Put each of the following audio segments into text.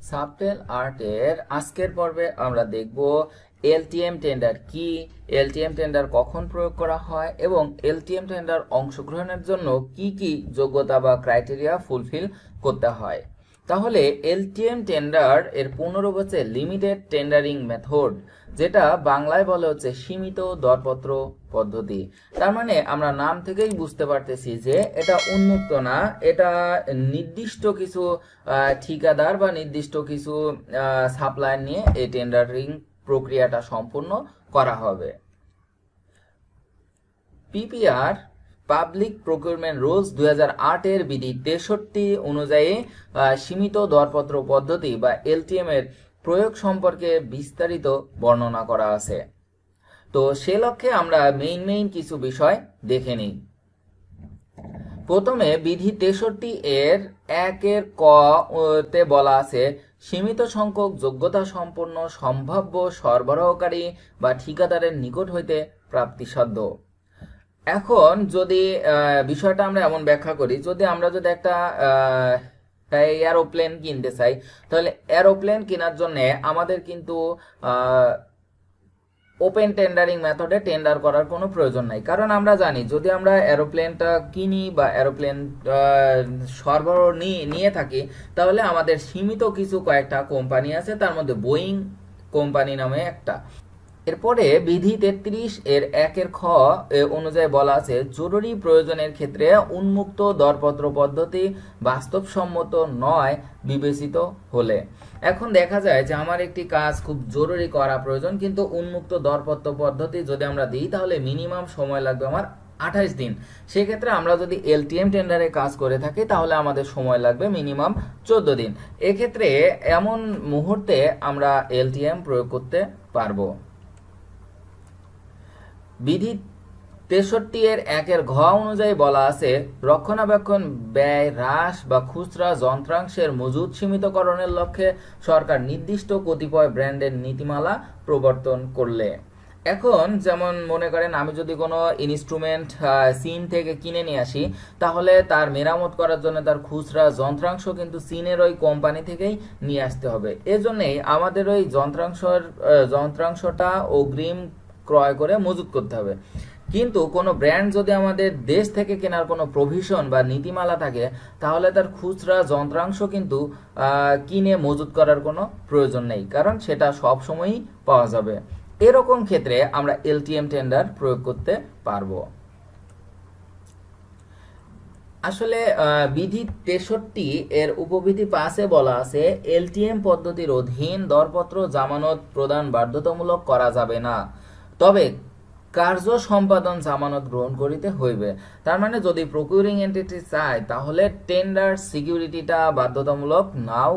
Subtle আর্টের আজকের পর্বে আমরা দেখব এলটিএম টেন্ডার কি, এলটিএম টেন্ডার কখন প্রয়োগ করা হয় এবং এলটিএম টেন্ডার অংশগ্রহণের জন্য কি কি যোগ্যতা বা ক্রাইটেরিয়া ফুলফিল করতে হয়। তাহলে এলটিএম টেন্ডার এর পূর্ণরূপ হচ্ছে লিমিটেড টেন্ডারিং মেথড, যেটা বাংলায় বলে হচ্ছে সীমিত দরপত্র পদ্ধতি। তার মানে আমরা নাম থেকেই বুঝতে পারতেছি যে এটা উন্মুক্ত না, এটা নির্দিষ্ট কিছু ঠিকাদার বা নির্দিষ্ট কিছু সাপ্লায়ার নিয়ে এই টেন্ডারিং প্রক্রিয়াটা সম্পূর্ণ করা হবে। পিপিআর পাবলিক প্রকিউরমেন্ট রুলস 2008 এর বিধি 63 অনুযায়ী সীমিত দরপত্র পদ্ধতি বা এলটিএম এর প্রয়োগ সম্পর্কে বিস্তারিত বর্ণনা করা আছে। তো সে লক্ষ্যে আমরা মেইন কিছু বিষয় দেখে নিই। প্রথমে বিধি 63 এর 1 ক তে বলা আছে সীমিত সংখ্যক যোগ্যতা সম্পন্ন সম্ভাব্য সরবরাহকারী বা ঠিকাদারের নিকট হইতে প্রাপ্তিসাধ্য। এখন যদি বিষয়টা আমরা এমন ব্যাখ্যা করি, যদি একটা এরোপ্লেন কিনতে চাই, তাহলে এরোপ্লেন কেনার জন্য আমাদের কিন্তু ওপেন টেন্ডারিং মেথডে টেন্ডার করার কোনো প্রয়োজন নাই। কারণ আমরা জানি যদি আমরা এরোপ্লেনটা কিনি বা এরোপ্লেন সরবরাহ নিয়ে থাকি, তাহলে আমাদের সীমিত কিছু কয়েকটা কোম্পানি আছে, তার মধ্যে বোয়িং কোম্পানি নামে একটা। এরপরে বিধি 33 এর 1 খ অনুযায়ী বলা আছে জরুরি প্রয়োজনের ক্ষেত্রে উন্মুক্ত দরপত্র পদ্ধতি বাস্তবসম্মত নয় বিবেচিত হলে। এখন দেখা যায় যে আমার একটি কাজ খুব জরুরি করা প্রয়োজন, কিন্তু উন্মুক্ত দরপত্র পদ্ধতি যদি আমরা দিই তাহলে মিনিমাম সময় লাগবে আমার 28 দিন। সেক্ষেত্রে আমরা যদি এলটিএম টেন্ডারে কাজ করে থাকি তাহলে আমাদের সময় লাগবে মিনিমাম 14 দিন। এক্ষেত্রে এমন মুহূর্তে আমরা এলটিএম প্রয়োগ করতে পারবো। বিধি 63 এর 1 ঘ অনুযায়ী বলা আছে রক্ষণাবেক্ষণ ব্যয় হ্রাস বা খুচরা যন্ত্রাংশের মজুদ সীমিতকরণের লক্ষ্যে সরকার নির্দিষ্ট কতিপয় ব্র্যান্ডের নীতিমালা প্রবর্তন করলে। এখন যেমন মনে করেন আমি যদি কোনো ইনস্ট্রুমেন্ট চীন থেকে কিনে নিয়ে আসি, তাহলে তার মেরামত করার জন্য তার খুচরা যন্ত্রাংশ কিন্তু চীনের ওই কোম্পানি থেকেই নিয়ে আসতে হবে। এজন্যই আমাদের ওই যন্ত্রাংশটা অগ্রিম ক্রয় করে মজুত করতে হবে। কিন্তু কোনো ব্র্যান্ড যদি আমাদের দেশ থেকে কেনার কোনো প্রভিশন বা নীতিমালা থাকে, তাহলে তার খুচরা যন্ত্রাংশ কিন্তু কিনে মজুত করার কোনো প্রয়োজন নেই, কারণ সেটা সব সময়ই পাওয়া যাবে। এরকম ক্ষেত্রে আমরা এলটিএম টেন্ডার প্রয়োগ করতে পারবো। আসলে বিধি 63 এর উপবিধি 5 এ বলা আছে এলটিএম পদ্ধতির অধীন দরপত্র জামানত প্রদান বাধ্যতামূলক করা যাবে না, তবে কার্য সম্পাদন জামানত গ্রহণ করিতে হইবে। তার মানে যদি প্রকিউরিং এন্টিটি চায় তাহলে টেন্ডার সিকিউরিটিটা বাধ্যতামূলক নাও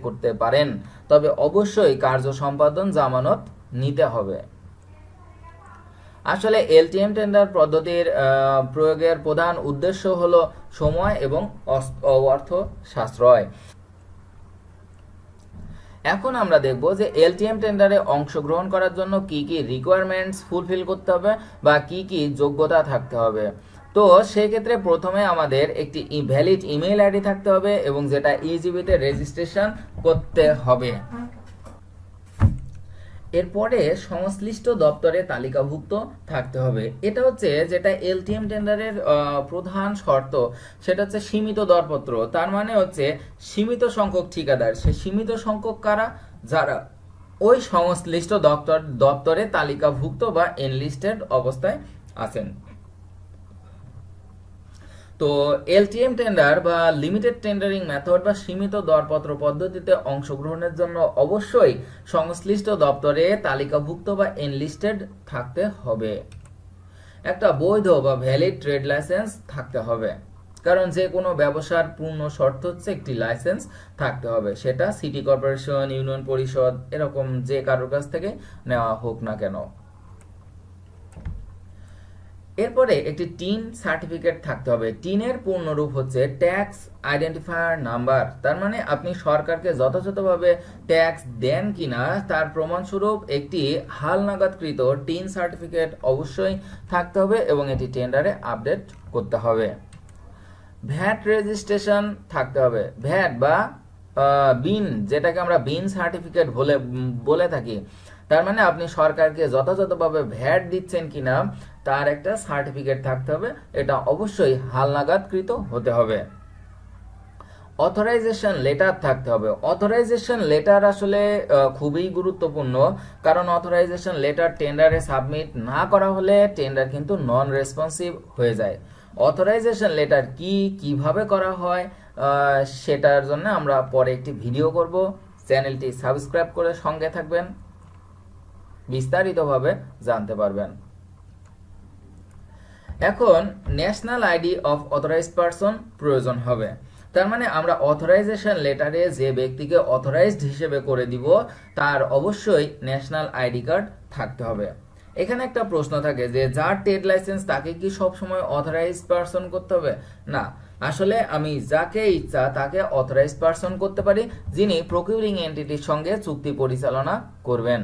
করতে পারেন, তবে অবশ্যই কার্য সম্পাদন জামানত নিতে হবে। আসলে এলটিএম টেন্ডার পদ্ধতির প্রয়োগের প্রধান উদ্দেশ্য হলো সময় এবং অর্থ সাশ্রয়। এখন আমরা দেখব যে এলটিএম টেন্ডারে অংশগ্রহণ করার জন্য কি কি রিকোয়ারমেন্টস ফুলফিল করতে হবে বা কি কি যোগ্যতা থাকতে হবে। তো সেই ক্ষেত্রে প্রথমে আমাদের একটি ভ্যালিড ইমেইল আইডি থাকতে হবে এবং যেটা ইজিবিতে রেজিস্ট্রেশন করতে হবে। এরপরে সংশ্লিষ্ট দপ্তরে তালিকাভুক্ত থাকতে হবে। এটা হচ্ছে যেটা এলটিএম টেন্ডারের প্রধান শর্ত, সেটা হচ্ছে সীমিত দরপত্র। তার মানে হচ্ছে সীমিত সংখ্যক ঠিকাদার, সে সীমিত সংখ্যক কারা, যারা ওই সংশ্লিষ্ট দপ্তরে তালিকাভুক্ত বা এনলিস্টেড অবস্থায় আছেন। তো এলটিএম টেন্ডার বা লিমিটেড টেন্ডারিং মেথড বা সীমিত দরপত্র পদ্ধতিতে অংশগ্রহণের জন্য অবশ্যই সংশ্লিষ্ট দপ্তরে তালিকাভুক্ত বা এনলিস্টেড থাকতে হবে। একটা বৈধ বা ভ্যালিড ট্রেড লাইসেন্স থাকতে হবে, কারণ যে কোনো ব্যবসার পূর্ণ শর্ত হচ্ছে একটি লাইসেন্স থাকতে হবে, সেটা সিটি কর্পোরেশন, ইউনিয়ন পরিষদ, এরকম যে কারোর কাছ থেকে নেওয়া হোক না কেন। এরপরে একটি টিন সার্টিফিকেট থাকতে হবে। টিনের পূর্ণরূপ হচ্ছে ট্যাক্স আইডেন্টিফায়ার নাম্বার। তার মানে আপনি সরকারকে যথাযথভাবে ট্যাক্স দেন কিনা তার প্রমাণস্বরূপ একটি হালনাগাদকৃত টিন সার্টিফিকেট অবশ্যই থাকতে হবে এবং এটি টেন্ডারে আপডেট করতে হবে। ভ্যাট রেজিস্ট্রেশন থাকতে হবে। ভ্যাট বা বিন, যেটাকে আমরা বিন সার্টিফিকেট বলে থাকি। তার মানে আপনি সরকারকে যথাযথভাবে ভ্যাট দিচ্ছেন কিনা তার একটা সার্টিফিকেট থাকতে হবে, এটা অবশ্যই হালনাগাদকৃত হতে হবে। অথরাইজেশন লেটার থাকতে হবে। অথরাইজেশন লেটার আসলে খুবই গুরুত্বপূর্ণ, কারণ অথরাইজেশন লেটার টেন্ডারে সাবমিট না করা হলে টেন্ডার কিন্তু নন রেসপন্সিভ হয়ে যায়। অথরাইজেশন লেটার কিভাবে করা হয় সেটার জন্য আমরা পরে একটি ভিডিও করব। চ্যানেলটি সাবস্ক্রাইব করে সঙ্গে থাকবেন, বিস্তারিতভাবে জানতে পারবেন। এখন national ID of authorised person প্রয়োজন হবে। তার মানে আমরা অথরাইজেশন লেটারে যে ব্যক্তিকে অথরাইজড হিসেবে করে দিব তার অবশ্যই ন্যাশনাল আইডি কার্ড থাকতে হবে। এখানে একটা প্রশ্ন থাকে যে যার ট্রেড লাইসেন্স তাকে কি সবসময় অথরাইজড পারসন করতে হবে? না, আসলে আমি যাকে ইচ্ছা তাকে অথরাইজড পারসন করতে পারি, যিনি প্রকিউরিং এন্টিটির সঙ্গে চুক্তি পরিচালনা করবেন।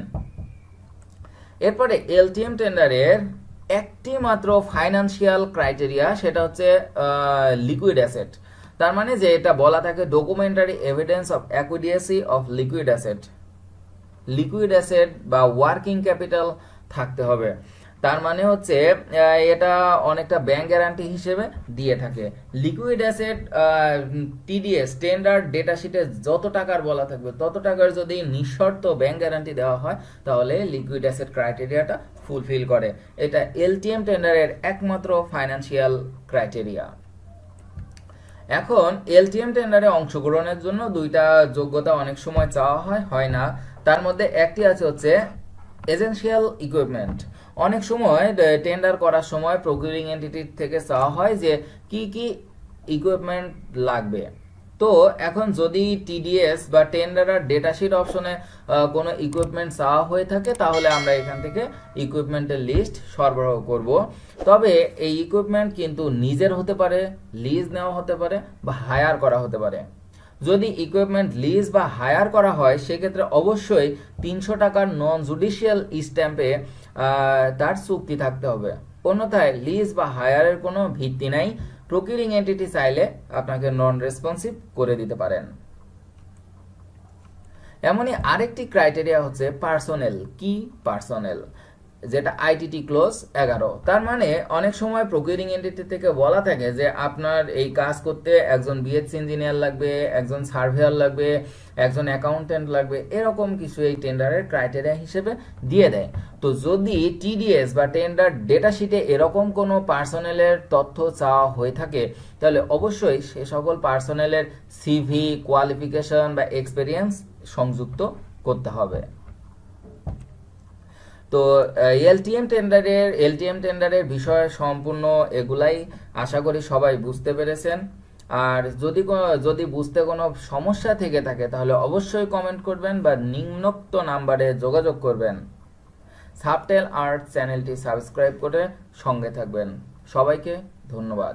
এরপরে এলটিএম টেন্ডারের একটি মাত্র ফাইন্যান্সিয়াল ক্রাইটেরিয়া, সেটা হচ্ছে লিকুইড অ্যাসেট। তার মানে যে এটা বলা থাকে ডকুমেন্টারি এভিডেন্স অফ অ্যাকুইডিয়েসি of liquid asset. Liquid asset বা ওয়ার্কিং ক্যাপিটাল থাকতে হবে। তার মানে হচ্ছে এটা অনেকটা ব্যাংক গ্যারান্টি হিসেবে দিয়ে থাকে। Liquid asset TDS standard data শিটে যত টাকার বলা থাকবে তত টাকার যদি নিঃশর্ত ব্যাংক গ্যারান্টি দেওয়া হয় তাহলে লিকুইড অ্যাসেট ক্রাইটেরিয়াটা ফুলফিল করে। এটা এলটিএম টেন্ডারের একমাত্র ফাইন্যান্সিয়াল ক্রাইটেরিয়া। এখন এলটিএম টেন্ডারে অংশগ্রহণের জন্য দুইটা যোগ্যতা অনেক সময় চাওয়া হয় না। তার মধ্যে একটি আছে হচ্ছে এসেনশিয়াল ইকুইপমেন্ট। অনেক সময় টেন্ডার করার সময় প্রকিউরিং এন্টিটির থেকে চাওয়া হয় যে কি কি ইকুইপমেন্ট লাগবে। তো এখন যদি টিডিএস বা টেন্ডারার ডেটাশিট অপশনে কোনো ইকুইপমেন্ট চাওয়া হয়ে থাকে তাহলে আমরা এখান থেকে ইকুইপমেন্টের লিস্ট সরবরাহ করব। তবে এই ইকুইপমেন্ট কিন্তু নিজের হতে পারে, লিজ নেওয়া হতে পারে বা হায়ার করা হতে পারে। যদি ইকুইপমেন্ট লিজ বা হায়ার করা হয় সেক্ষেত্রে অবশ্যই 300 টাকার নন জুডিশিয়াল স্ট্যাম্পে তার চুক্তি থাকতে হবে, অন্যথায় লিজ বা হায়ারের কোনো ভিত্তি নাই। প্রকিউরিং এন্টিটি চাইলে আপনাকে নন রেসপন্সিভ করে দিতে পারেন। এমনই আরেকটি ক্রাইটেরিয়া হচ্ছে পার্সোনেল, কি পার্সোনেল, যেটা আইটিটি ক্লোজ 11। তার মানে অনেক সময় প্রকিউরিং এন্টিটি থেকে বলা থাকে যে আপনার এই কাজ করতে একজন বিএসসি ইঞ্জিনিয়ার লাগবে, একজন সার্ভেয়ার লাগবে, একজন অ্যাকাউন্টেন্ট লাগবে, এরকম কিছু এই টেন্ডারের ক্রাইটেরিয়া হিসেবে দিয়ে দেয়। তো যদি টিডিএস বা টেন্ডার ডেটা শিটে এরকম কোনো পার্সোনেলের তথ্য চাওয়া হয়ে থাকে তাহলে অবশ্যই সে সকল পার্সোনেলের সিভি, কোয়ালিফিকেশন বা এক্সপেরিয়েন্স সংযুক্ত করতে হবে। তো এলটিএম টেন্ডারের বিষয় সম্পূর্ণ এগুলাই আশা করি সবাই বুঝতে পেরেছেন। আর যদি বুঝতে কোনো সমস্যা থেকে থাকে তাহলে অবশ্যই কমেন্ট করবেন বা নিম্নোক্ত নাম্বারে যোগাযোগ করবেন। সাবটেল আর্ট চ্যানেলটি সাবস্ক্রাইব করে সঙ্গে থাকবেন। সবাইকে ধন্যবাদ।